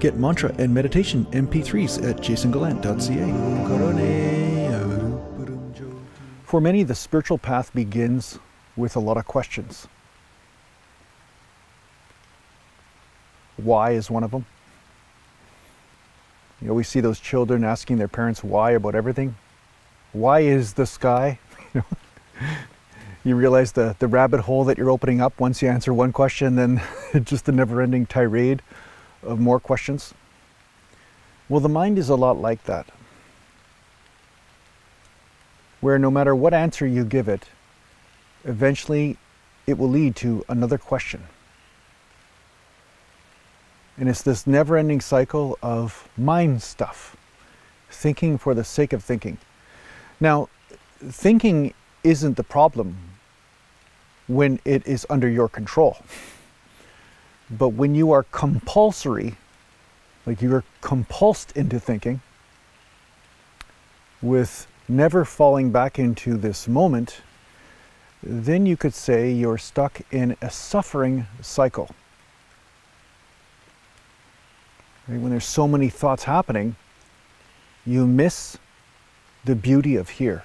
Get mantra and meditation MP3s at JasonGallant.ca. For many, the spiritual path begins with a lot of questions. Why is one of them. You know, we see those children asking their parents why about everything. Why is the sky? You realize the rabbit hole that you're opening up once you answer one question, then just a never-ending tirade of more questions. Well, the mind is a lot like that, where no matter what answer you give it, eventually it will lead to another question. And it's this never-ending cycle of mind stuff, thinking for the sake of thinking. Now, thinking isn't the problem when it is under your control. But when you are compulsory, like you are compulsed into thinking, with never falling back into this moment, then you could say you're stuck in a suffering cycle. Right? When there's so many thoughts happening, you miss the beauty of here.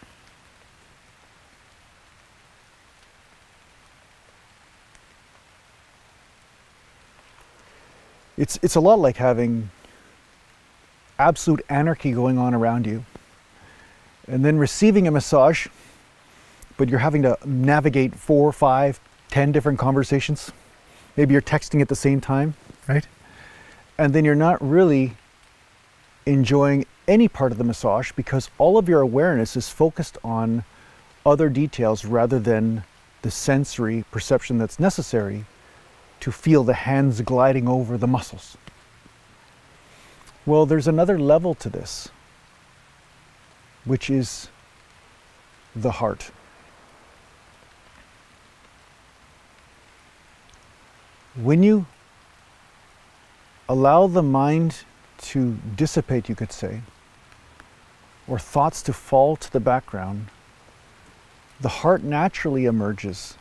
It's a lot like having absolute anarchy going on around you and then receiving a massage, but you're having to navigate 4, 5, 10 different conversations. Maybe you're texting at the same time, right? And then you're not really enjoying any part of the massage because all of your awareness is focused on other details rather than the sensory perception that's necessary to feel the hands gliding over the muscles. Well, there's another level to this, which is the heart. When you allow the mind to dissipate, you could say, or thoughts to fall to the background, the heart naturally emerges,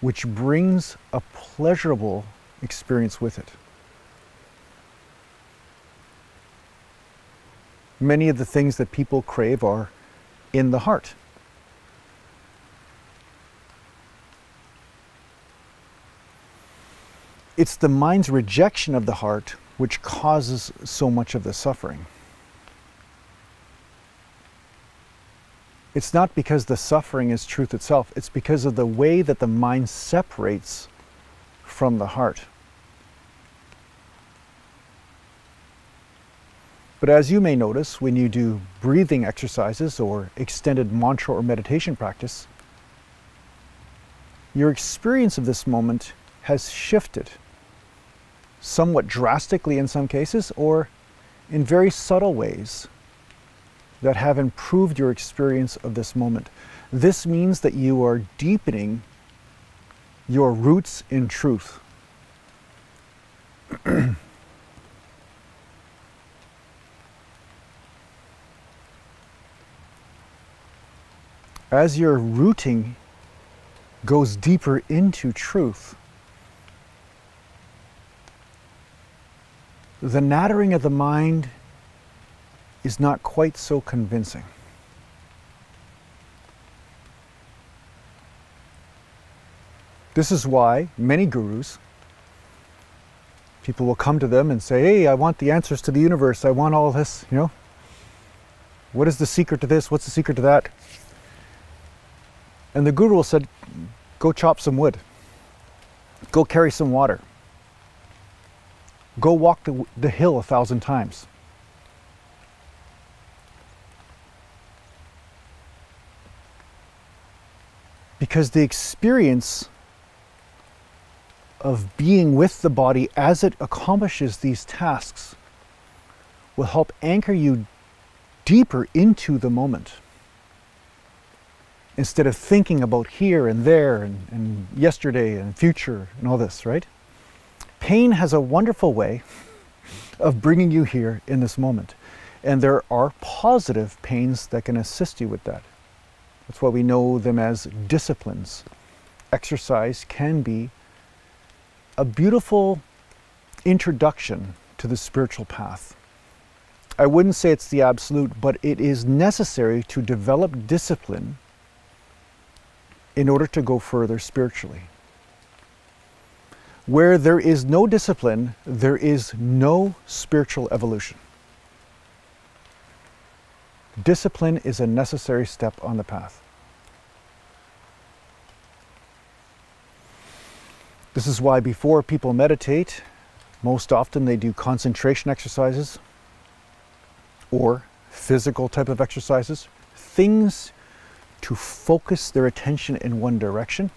which brings a pleasurable experience with it. Many of the things that people crave are in the heart. It's the mind's rejection of the heart which causes so much of the suffering. It's not because the suffering is truth itself, it's because of the way that the mind separates from the heart. But as you may notice, when you do breathing exercises or extended mantra or meditation practice, your experience of this moment has shifted, somewhat drastically in some cases, or in very subtle ways that have improved your experience of this moment. This means that you are deepening your roots in truth. As your rooting goes deeper into truth, the nattering of the mind is not quite so convincing. This is why many gurus, people will come to them and say, hey, I want the answers to the universe, I want all this, you know. What is the secret to this? What's the secret to that? And the guru will say, go chop some wood. Go carry some water. Go walk the hill 1,000 times. Because the experience of being with the body as it accomplishes these tasks will help anchor you deeper into the moment, instead of thinking about here and there and yesterday and future and all this, right? Pain has a wonderful way of bringing you here in this moment. And there are positive pains that can assist you with that. That's why we know them as disciplines. Exercise can be a beautiful introduction to the spiritual path. I wouldn't say it's the absolute, but it is necessary to develop discipline in order to go further spiritually. Where there is no discipline, there is no spiritual evolution. Discipline is a necessary step on the path. This is why before people meditate, most often they do concentration exercises or physical type of exercises, things to focus their attention in one direction,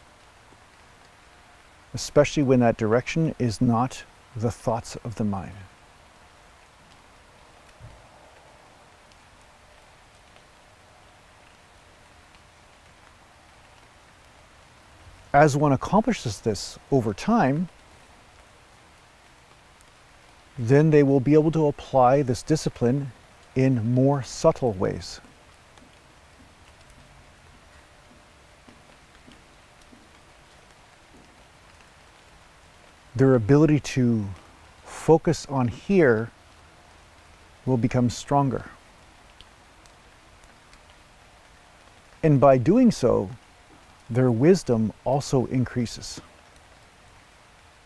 especially when that direction is not the thoughts of the mind. As one accomplishes this over time, then they will be able to apply this discipline in more subtle ways. Their ability to focus on here will become stronger. And by doing so, their wisdom also increases.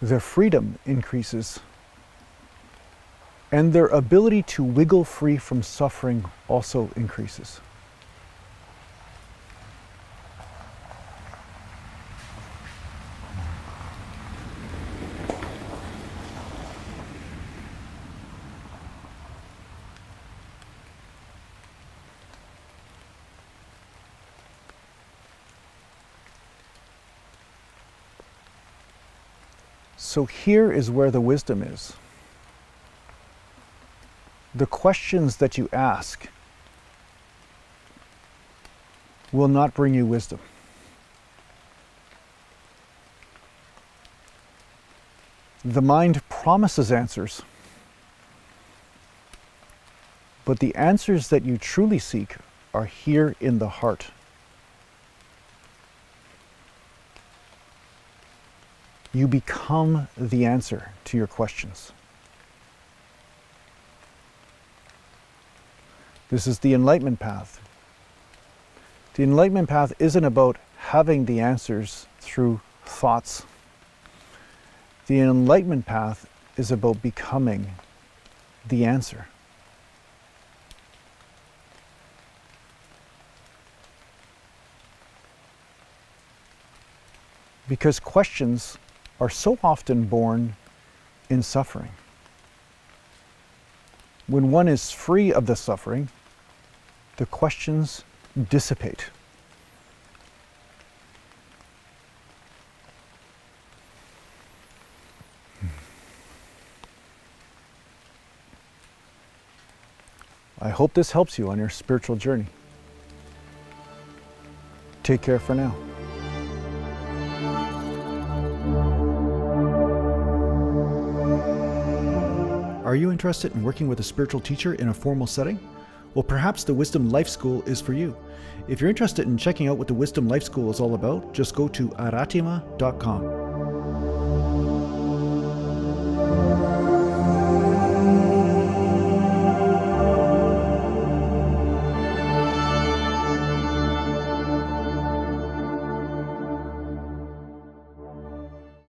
Their freedom increases. And their ability to wiggle free from suffering also increases. So here is where the wisdom is. The questions that you ask will not bring you wisdom. The mind promises answers, but the answers that you truly seek are here in the heart. You become the answer to your questions. This is the enlightenment path. The enlightenment path isn't about having the answers through thoughts. The enlightenment path is about becoming the answer. Because questions are so often born in suffering. When one is free of the suffering, the questions dissipate. I hope this helps you on your spiritual journey. Take care for now. Are you interested in working with a spiritual teacher in a formal setting? Well, perhaps the Wisdom Life School is for you. If you're interested in checking out what the Wisdom Life School is all about, just go to aratima.com.